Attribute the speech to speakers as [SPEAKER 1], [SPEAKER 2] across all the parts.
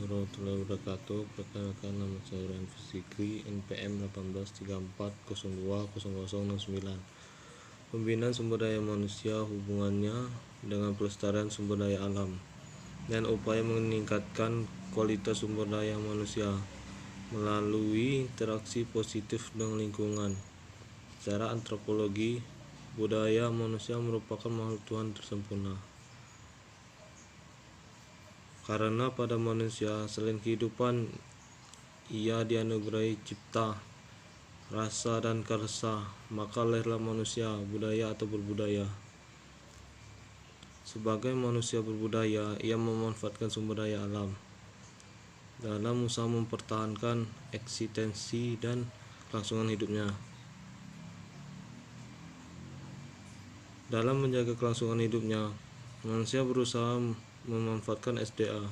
[SPEAKER 1] warahmatullahi wabarakatuh. Perkenalkan, nama saya Ryan Fikri, NPM 1834020009. Pembinaan sumber daya manusia, hubungannya dengan pelestarian sumber daya alam, dan upaya meningkatkan kualitas sumber daya manusia melalui interaksi positif dengan lingkungan. Secara antropologi, budaya manusia merupakan makhluk Tuhan tersempurna. Karena pada manusia, selain kehidupan, ia dianugerahi cipta, rasa, dan karsa, maka lahirlah manusia budaya atau berbudaya. Sebagai manusia berbudaya, ia memanfaatkan sumber daya alam dalam usaha mempertahankan eksistensi dan kelangsungan hidupnya. Dalam menjaga kelangsungan hidupnya, manusia berusaha memanfaatkan SDA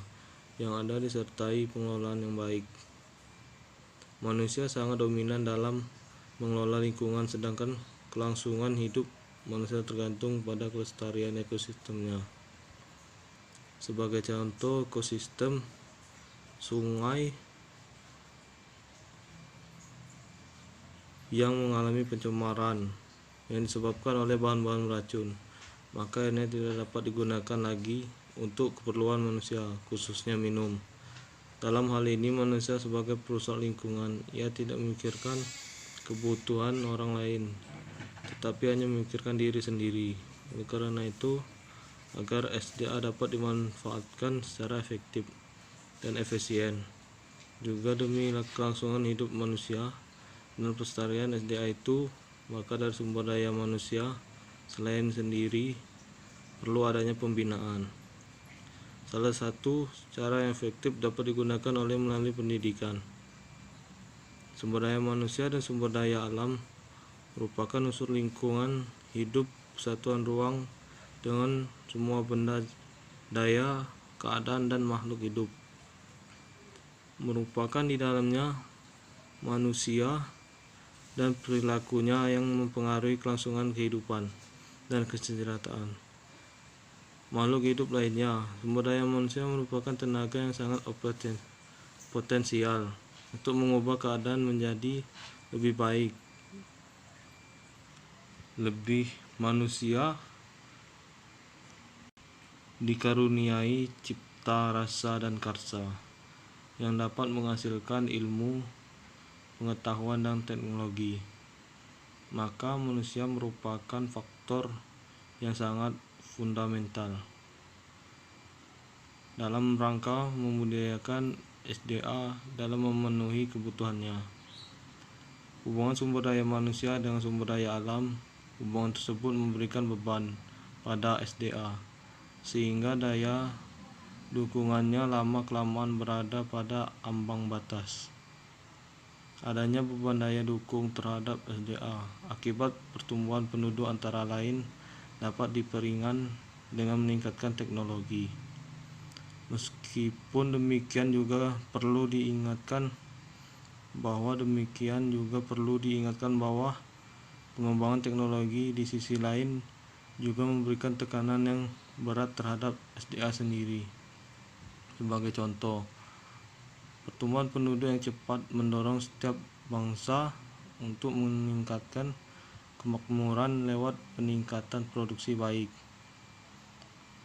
[SPEAKER 1] yang ada disertai pengelolaan yang baik. Manusia sangat dominan dalam mengelola lingkungan, sedangkan kelangsungan hidup manusia tergantung pada kelestarian ekosistemnya. Sebagai contoh, ekosistem sungai yang mengalami pencemaran yang disebabkan oleh bahan-bahan beracun, maka airnya tidak dapat digunakan lagi untuk keperluan manusia, khususnya minum. Dalam hal ini, manusia sebagai perusak lingkungan, ia tidak memikirkan kebutuhan orang lain, tetapi hanya memikirkan diri sendiri. Oleh karena itu, agar SDA dapat dimanfaatkan secara efektif dan efisien, juga demi kelangsungan hidup manusia dan pelestarian SDA itu, maka dari sumber daya manusia selain sendiri perlu adanya pembinaan. Salah satu cara yang efektif dapat digunakan melalui pendidikan. Sumber daya manusia dan sumber daya alam merupakan unsur lingkungan hidup satuan ruang dengan semua benda, daya, keadaan, dan makhluk hidup. Merupakan di dalamnya manusia dan perilakunya yang mempengaruhi kelangsungan kehidupan dan kesejahteraan makhluk hidup lainnya. Sumber daya manusia merupakan tenaga yang sangat potensial untuk mengubah keadaan menjadi lebih baik. Manusia dikaruniai cipta, rasa, dan karsa yang dapat menghasilkan ilmu, pengetahuan, dan teknologi. Maka manusia merupakan faktor yang sangat fundamental dalam rangka membudidayakan SDA dalam memenuhi kebutuhannya. Hubungan sumber daya manusia dengan sumber daya alam, hubungan tersebut memberikan beban pada SDA, sehingga daya dukungannya lama-kelamaan berada pada ambang batas. Adanya beban daya dukung terhadap SDA akibat pertumbuhan penduduk antara lain dapat diperingan dengan meningkatkan teknologi. Meskipun demikian juga perlu diingatkan bahwa pengembangan teknologi di sisi lain juga memberikan tekanan yang berat terhadap SDA sendiri. Sebagai contoh, pertumbuhan penduduk yang cepat mendorong setiap bangsa untuk meningkatkan kemakmuran lewat peningkatan produksi baik,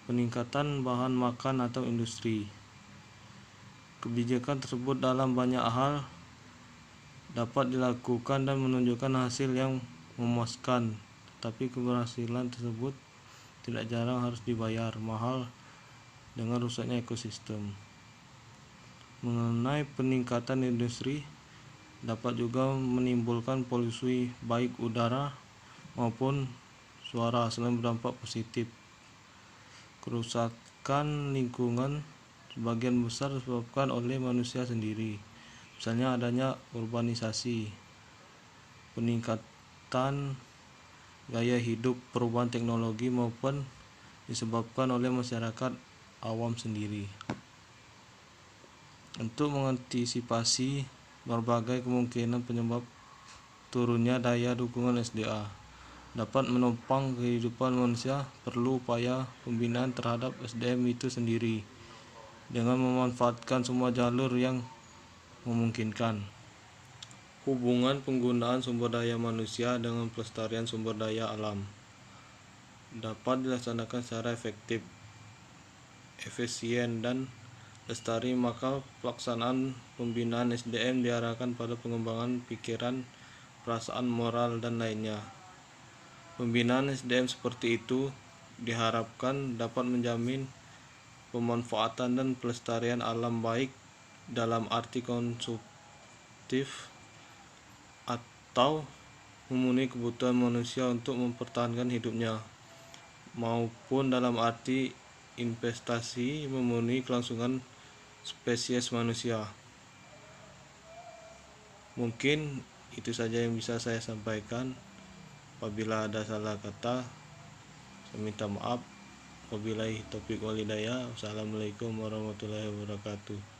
[SPEAKER 1] peningkatan bahan makan atau industri. Kebijakan tersebut dalam banyak hal dapat dilakukan dan menunjukkan hasil yang memuaskan, tetapi keberhasilan tersebut tidak jarang harus dibayar mahal dengan rusaknya ekosistem. Mengenai peningkatan industri dapat juga menimbulkan polusi baik udara maupun suara selain berdampak positif. Kerusakan lingkungan sebagian besar disebabkan oleh manusia sendiri, misalnya adanya urbanisasi, peningkatan gaya hidup, perubahan teknologi, maupun disebabkan oleh masyarakat awam sendiri. Untuk mengantisipasi berbagai kemungkinan penyebab turunnya daya dukungan SDA dapat menopang kehidupan manusia, perlu upaya pembinaan terhadap SDM itu sendiri. dengan memanfaatkan semua jalur yang memungkinkan. Hubungan penggunaan sumber daya manusia dengan pelestarian sumber daya alam dapat dilaksanakan secara efektif, efisien, dan lestari, maka pelaksanaan pembinaan SDM diarahkan pada pengembangan pikiran, perasaan, moral, dan lainnya. Pembinaan SDM seperti itu diharapkan dapat menjamin pemanfaatan dan pelestarian alam baik dalam arti konsumtif atau memenuhi kebutuhan manusia untuk mempertahankan hidupnya, maupun dalam arti investasi memenuhi kelangsungan spesies manusia. Mungkin itu saja yang bisa saya sampaikan. Apabila ada salah kata, saya minta maaf. Wabillahi taufiq wal hidayah. Wassalamualaikum warahmatullahi wabarakatuh.